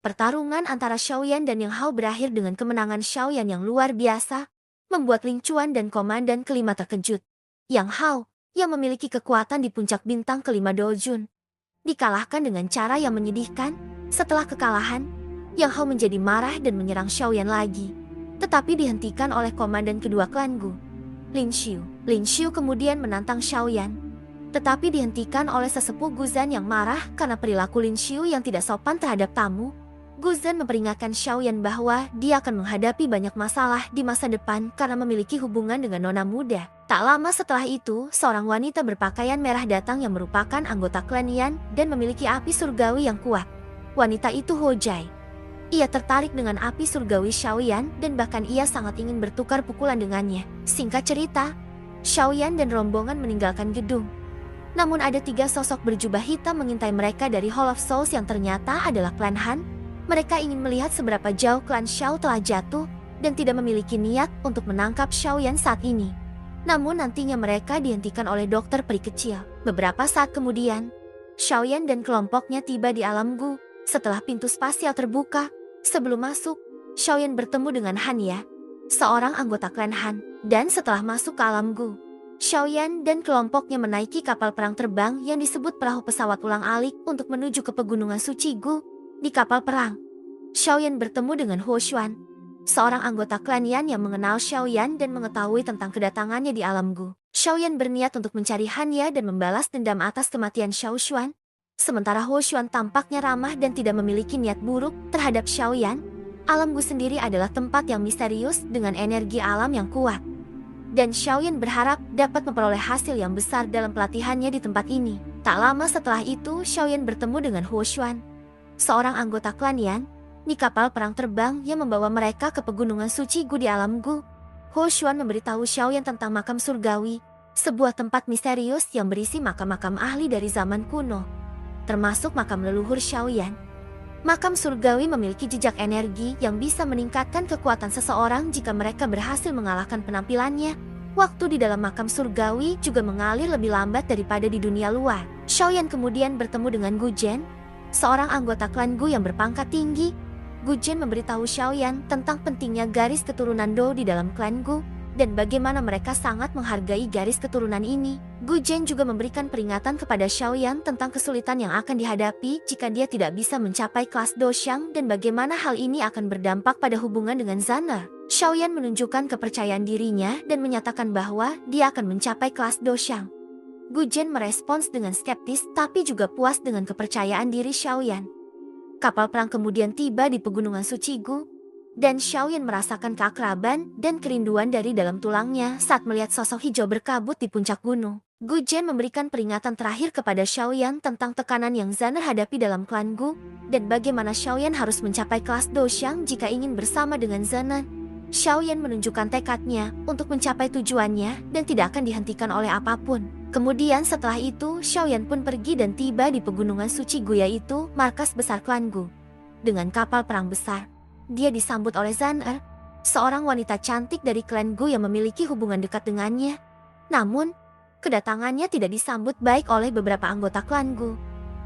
Pertarungan antara Xiaoyan dan Yang Hao berakhir dengan kemenangan Xiaoyan yang luar biasa, membuat Ling Chuan dan komandan kelima terkejut. Yang Hao, yang memiliki kekuatan di puncak bintang kelima Dojun, dikalahkan dengan cara yang menyedihkan. Setelah kekalahan, Yang Hao menjadi marah dan menyerang Xiaoyan lagi, tetapi dihentikan oleh komandan kedua klan Gu, Lin Xiu. Lin Xiu kemudian menantang Xiaoyan, tetapi dihentikan oleh sesepuh Guzan yang marah karena perilaku Lin Xiu yang tidak sopan terhadap tamu. Guzan memperingatkan Xiaoyan bahwa dia akan menghadapi banyak masalah di masa depan karena memiliki hubungan dengan nona muda. Tak lama setelah itu, seorang wanita berpakaian merah datang yang merupakan anggota klan Yan dan memiliki api surgawi yang kuat. Wanita itu Ho Jai. Ia tertarik dengan api surgawi Xiaoyan dan bahkan ia sangat ingin bertukar pukulan dengannya. Singkat cerita, Xiaoyan dan rombongan meninggalkan gedung. Namun ada 3 sosok berjubah hitam mengintai mereka dari Hall of Souls yang ternyata adalah klan Han. Mereka ingin melihat seberapa jauh klan Xiao telah jatuh dan tidak memiliki niat untuk menangkap Xiaoyan saat ini. Namun nantinya mereka dihentikan oleh dokter peri kecil. Beberapa saat kemudian, Xiaoyan dan kelompoknya tiba di alam Gu. Setelah pintu spasial terbuka, sebelum masuk, Xiaoyan bertemu dengan Han Ya, seorang anggota klan Han. Dan setelah masuk ke alam Gu, Xiaoyan dan kelompoknya menaiki kapal perang terbang yang disebut perahu pesawat ulang-alik untuk menuju ke pegunungan suci Gu. Di kapal perang, Xiaoyan bertemu dengan Ho Xuan, seorang anggota klan Yan yang mengenal Xiaoyan dan mengetahui tentang kedatangannya di alam Gu. Xiaoyan berniat untuk mencari Han Ya dan membalas dendam atas kematian Xiao Xuan. Sementara Ho Xuan tampaknya ramah dan tidak memiliki niat buruk terhadap Xiaoyan. Alam Gu sendiri adalah tempat yang misterius dengan energi alam yang kuat. Dan Xiaoyan berharap dapat memperoleh hasil yang besar dalam pelatihannya di tempat ini. Tak lama setelah itu, Xiaoyan bertemu dengan Ho Xuan, seorang anggota klan Yan, di kapal perang terbang yang membawa mereka ke pegunungan suci Gu di alam Gu. Ho Xuan memberitahu Xiaoyan tentang makam surgawi, sebuah tempat misterius yang berisi makam-makam ahli dari zaman kuno, termasuk makam leluhur Xiaoyan. Makam surgawi memiliki jejak energi yang bisa meningkatkan kekuatan seseorang jika mereka berhasil mengalahkan penampilannya. Waktu di dalam makam surgawi juga mengalir lebih lambat daripada di dunia luar. Xiaoyan kemudian bertemu dengan Gu Zhen, seorang anggota klan Gu yang berpangkat tinggi. Gu Zhen memberitahu Xiaoyan tentang pentingnya garis keturunan Dou di dalam klan Gu dan bagaimana mereka sangat menghargai garis keturunan ini. Gu Zhen juga memberikan peringatan kepada Xiaoyan tentang kesulitan yang akan dihadapi jika dia tidak bisa mencapai kelas Doshang dan bagaimana hal ini akan berdampak pada hubungan dengan Zan'er. Xiaoyan menunjukkan kepercayaan dirinya dan menyatakan bahwa dia akan mencapai kelas Doshang. Gu Zhen merespons dengan skeptis tapi juga puas dengan kepercayaan diri Xiaoyan. Kapal perang kemudian tiba di pegunungan suci Gu, dan Xiaoyan merasakan keakraban dan kerinduan dari dalam tulangnya saat melihat sosok hijau berkabut di puncak gunung. Gu Zhen memberikan peringatan terakhir kepada Xiaoyan tentang tekanan yang Zan'er hadapi dalam klan Gu, dan bagaimana Xiaoyan harus mencapai kelas Doshang jika ingin bersama dengan Zan'er. Xiaoyan menunjukkan tekadnya untuk mencapai tujuannya dan tidak akan dihentikan oleh apapun. Kemudian setelah itu, Xiaoyan pun pergi dan tiba di pegunungan suci Gu, yaitu markas besar klan Gu. Dengan kapal perang besar, dia disambut oleh Zan'er, seorang wanita cantik dari klan Gu yang memiliki hubungan dekat dengannya. Namun, kedatangannya tidak disambut baik oleh beberapa anggota klan Gu,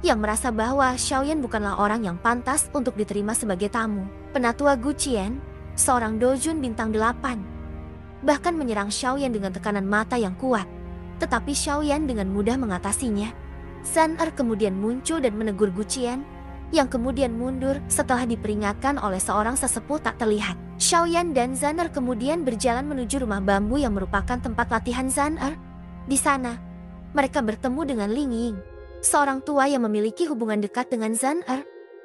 yang merasa bahwa Xiaoyan bukanlah orang yang pantas untuk diterima sebagai tamu. Penatua Gu Qian, seorang Dojun bintang 8, bahkan menyerang Xiaoyan dengan tekanan mata yang kuat. Tetapi Xiaoyan dengan mudah mengatasinya. Zan'er kemudian muncul dan menegur Gu Qian, yang kemudian mundur setelah diperingatkan oleh seorang sesepuh tak terlihat. Xiaoyan dan Zan'er kemudian berjalan menuju rumah bambu yang merupakan tempat latihan Zan'er. Di sana, mereka bertemu dengan Ling Ying, seorang tua yang memiliki hubungan dekat dengan Zan'er.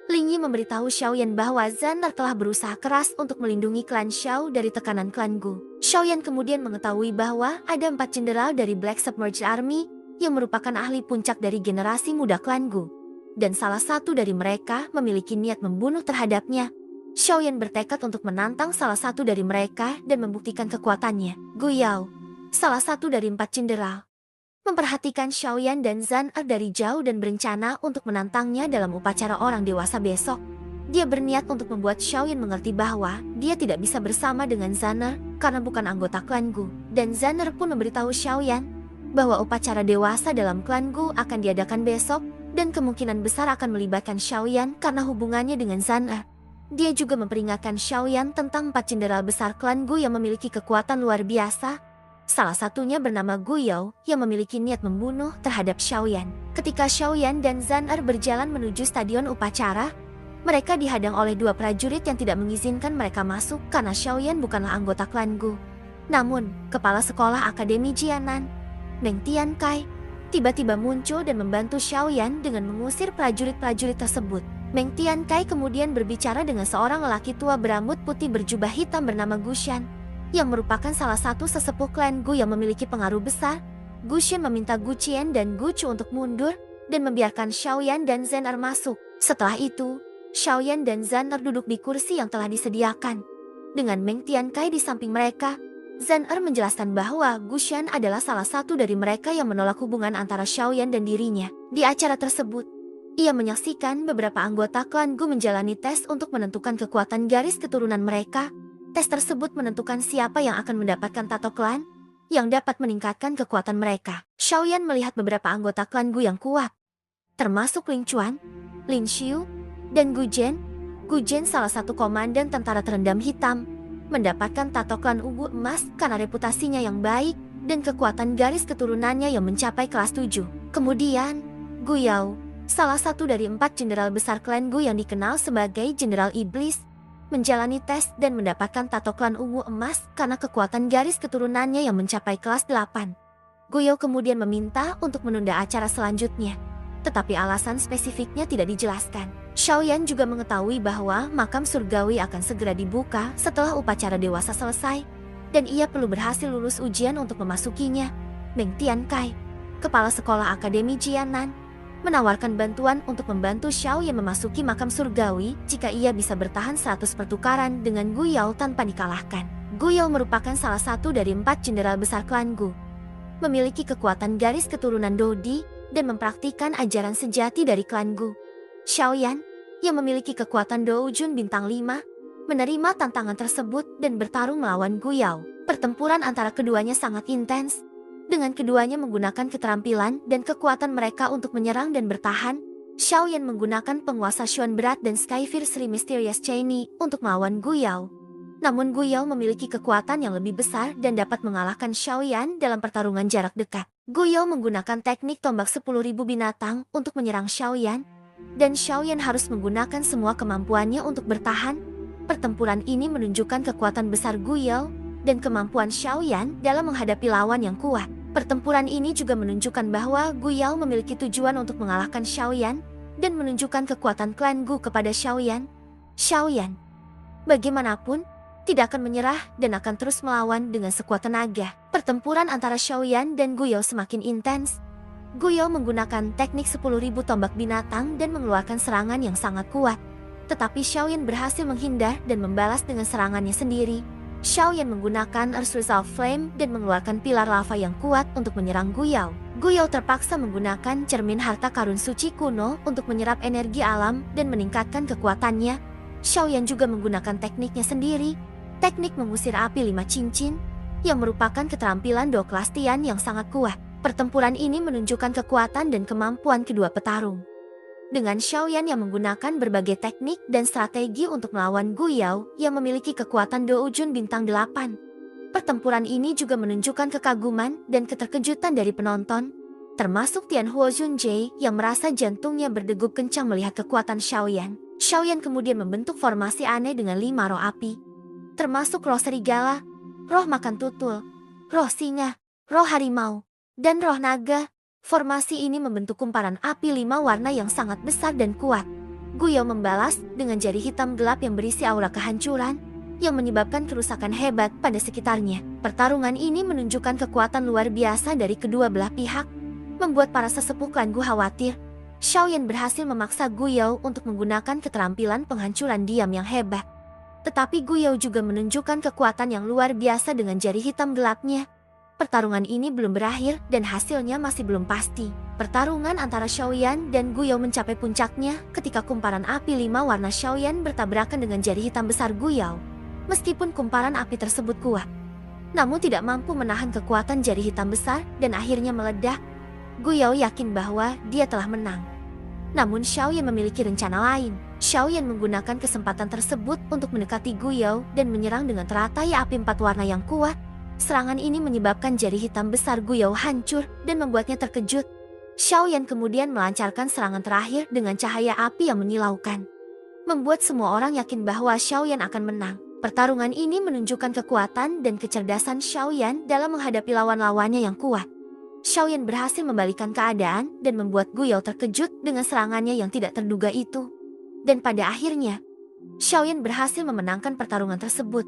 Ling Ying memberitahu Xiaoyan bahwa Zan'er telah berusaha keras untuk melindungi klan Xiao dari tekanan klan Gu. Xiaoyan kemudian mengetahui bahwa ada 4 jenderal dari Black Submerged Army yang merupakan ahli puncak dari generasi muda klan Gu, dan salah satu dari mereka memiliki niat membunuh terhadapnya. Xiaoyan bertekad untuk menantang salah satu dari mereka dan membuktikan kekuatannya. Gu Yao, salah satu dari 4 jenderal, memperhatikan Xiaoyan dan Zan'er dari jauh dan berencana untuk menantangnya dalam upacara orang dewasa besok. Dia berniat untuk membuat Xiaoyan mengerti bahwa dia tidak bisa bersama dengan Zan'er karena bukan anggota klan Gu. Dan Zan'er pun memberitahu Xiaoyan bahwa upacara dewasa dalam klan Gu akan diadakan besok dan kemungkinan besar akan melibatkan Xiaoyan karena hubungannya dengan Zhan Er. Dia juga memperingatkan Xiaoyan tentang 4 jenderal besar klan Gu yang memiliki kekuatan luar biasa. Salah satunya bernama Gu Yao yang memiliki niat membunuh terhadap Xiaoyan. Ketika Xiaoyan dan Zhan Er berjalan menuju stadion upacara, mereka dihadang oleh 2 prajurit yang tidak mengizinkan mereka masuk karena Xiaoyan bukanlah anggota klan Gu. Namun, kepala sekolah Akademi Jianan, Meng Tiankai, tiba-tiba muncul dan membantu Xiaoyan dengan mengusir prajurit-prajurit tersebut. Meng Tiankai kemudian berbicara dengan seorang lelaki tua berambut putih berjubah hitam bernama Gu Shan, yang merupakan salah satu sesepuh klan Gu yang memiliki pengaruh besar. Gu Shan meminta Gu Qian dan Gu Chu untuk mundur dan membiarkan Xiaoyan dan Zhan Er masuk. Setelah itu, Xiaoyan dan Zhan Er duduk di kursi yang telah disediakan. Dengan Meng Tiankai di samping mereka, Zhan Er menjelaskan bahwa Gu Shan adalah salah satu dari mereka yang menolak hubungan antara Xiaoyan dan dirinya. Di acara tersebut, ia menyaksikan beberapa anggota klan Gu menjalani tes untuk menentukan kekuatan garis keturunan mereka. Tes tersebut menentukan siapa yang akan mendapatkan tato klan yang dapat meningkatkan kekuatan mereka. Xiaoyan melihat beberapa anggota klan Gu yang kuat, termasuk Ling Chuan, Lin Xiu, dan Gu Zhen. Gu Zhen, salah satu komandan tentara terendam hitam, mendapatkan tato klan Ungu Emas karena reputasinya yang baik dan kekuatan garis keturunannya yang mencapai kelas 7. Kemudian, Gu Yao, salah satu dari 4 jenderal besar klan Gu yang dikenal sebagai Jenderal Iblis, menjalani tes dan mendapatkan tato klan Ungu Emas karena kekuatan garis keturunannya yang mencapai kelas 8. Gu Yao kemudian meminta untuk menunda acara selanjutnya, tetapi alasan spesifiknya tidak dijelaskan. Xiaoyan juga mengetahui bahwa makam surgawi akan segera dibuka setelah upacara dewasa selesai, dan ia perlu berhasil lulus ujian untuk memasukinya. Meng Tiankai, kepala sekolah Akademi Jianan, menawarkan bantuan untuk membantu Xiaoyan memasuki makam surgawi jika ia bisa bertahan 100 pertukaran dengan Gu Yao tanpa dikalahkan. Gu Yao merupakan salah satu dari 4 jenderal besar klan Gu, memiliki kekuatan garis keturunan Dodi dan mempraktikkan ajaran sejati dari klan Gu. Xiaoyan, yang memiliki kekuatan Doujun bintang 5, menerima tantangan tersebut dan bertarung melawan Gu Yao. Pertempuran antara keduanya sangat intens, dengan keduanya menggunakan keterampilan dan kekuatan mereka untuk menyerang dan bertahan. Xiaoyan menggunakan penguasa Xuan berat dan Skyfire Sri Mysterious Cheney untuk melawan Gu Yao. Namun Gu Yao memiliki kekuatan yang lebih besar dan dapat mengalahkan Xiaoyan dalam pertarungan jarak dekat. Gu Yao menggunakan teknik tombak 10.000 binatang untuk menyerang Xiaoyan, dan Xiaoyan harus menggunakan semua kemampuannya untuk bertahan. Pertempuran ini menunjukkan kekuatan besar Gu Yao dan kemampuan Xiaoyan dalam menghadapi lawan yang kuat. Pertempuran ini juga menunjukkan bahwa Gu Yao memiliki tujuan untuk mengalahkan Xiaoyan dan menunjukkan kekuatan klan Gu kepada Xiaoyan. Xiaoyan, bagaimanapun, tidak akan menyerah dan akan terus melawan dengan sekuat tenaga. Pertempuran antara Xiaoyan dan Gu Yao semakin intens. Gu Yao menggunakan teknik 10.000 tombak binatang dan mengeluarkan serangan yang sangat kuat. Tetapi Xiaoyan berhasil menghindar dan membalas dengan serangannya sendiri. Xiaoyan menggunakan Earth Resolve Flame dan mengeluarkan pilar lava yang kuat untuk menyerang Gu Yao. Gu Yao terpaksa menggunakan cermin harta karun suci kuno untuk menyerap energi alam dan meningkatkan kekuatannya. Xiaoyan juga menggunakan tekniknya sendiri, teknik mengusir api 5 cincin, yang merupakan keterampilan Do kelas Tian yang sangat kuat. Pertempuran ini menunjukkan kekuatan dan kemampuan kedua petarung. Dengan Xiaoyan yang menggunakan berbagai teknik dan strategi untuk melawan Gu Yao yang memiliki kekuatan Doujun bintang 8. Pertempuran ini juga menunjukkan kekaguman dan keterkejutan dari penonton, termasuk Tian Huo Junjie yang merasa jantungnya berdegup kencang melihat kekuatan Xiaoyan. Xiaoyan kemudian membentuk formasi aneh dengan 5 roh api, termasuk roh serigala, roh makan tutul, roh singa, roh harimau, dan roh naga. Formasi ini membentuk kumparan api 5 warna yang sangat besar dan kuat. Gu Yao membalas dengan jari hitam gelap yang berisi aura kehancuran, yang menyebabkan kerusakan hebat pada sekitarnya. Pertarungan ini menunjukkan kekuatan luar biasa dari kedua belah pihak, membuat para sesepuh klan Gu khawatir. Xiaoyan berhasil memaksa Gu Yao untuk menggunakan keterampilan penghancuran diam yang hebat. Tetapi Gu Yao juga menunjukkan kekuatan yang luar biasa dengan jari hitam gelapnya. Pertarungan ini belum berakhir dan hasilnya masih belum pasti. Pertarungan antara Xiaoyan dan Gu Yao mencapai puncaknya ketika kumparan api 5 warna Xiaoyan bertabrakan dengan jari hitam besar Gu Yao. Meskipun kumparan api tersebut kuat, namun tidak mampu menahan kekuatan jari hitam besar dan akhirnya meledak. Gu Yao yakin bahwa dia telah menang. Namun Xiaoyan memiliki rencana lain. Xiaoyan menggunakan kesempatan tersebut untuk mendekati Guyou dan menyerang dengan teratai api 4 warna yang kuat. Serangan ini menyebabkan jari hitam besar Guyou hancur dan membuatnya terkejut. Xiaoyan kemudian melancarkan serangan terakhir dengan cahaya api yang menyilaukan, membuat semua orang yakin bahwa Xiaoyan akan menang. Pertarungan ini menunjukkan kekuatan dan kecerdasan Xiaoyan dalam menghadapi lawan-lawannya yang kuat. Xiaoyan berhasil membalikan keadaan dan membuat Guyou terkejut dengan serangannya yang tidak terduga itu. Dan pada akhirnya, Xiaoyan berhasil memenangkan pertarungan tersebut.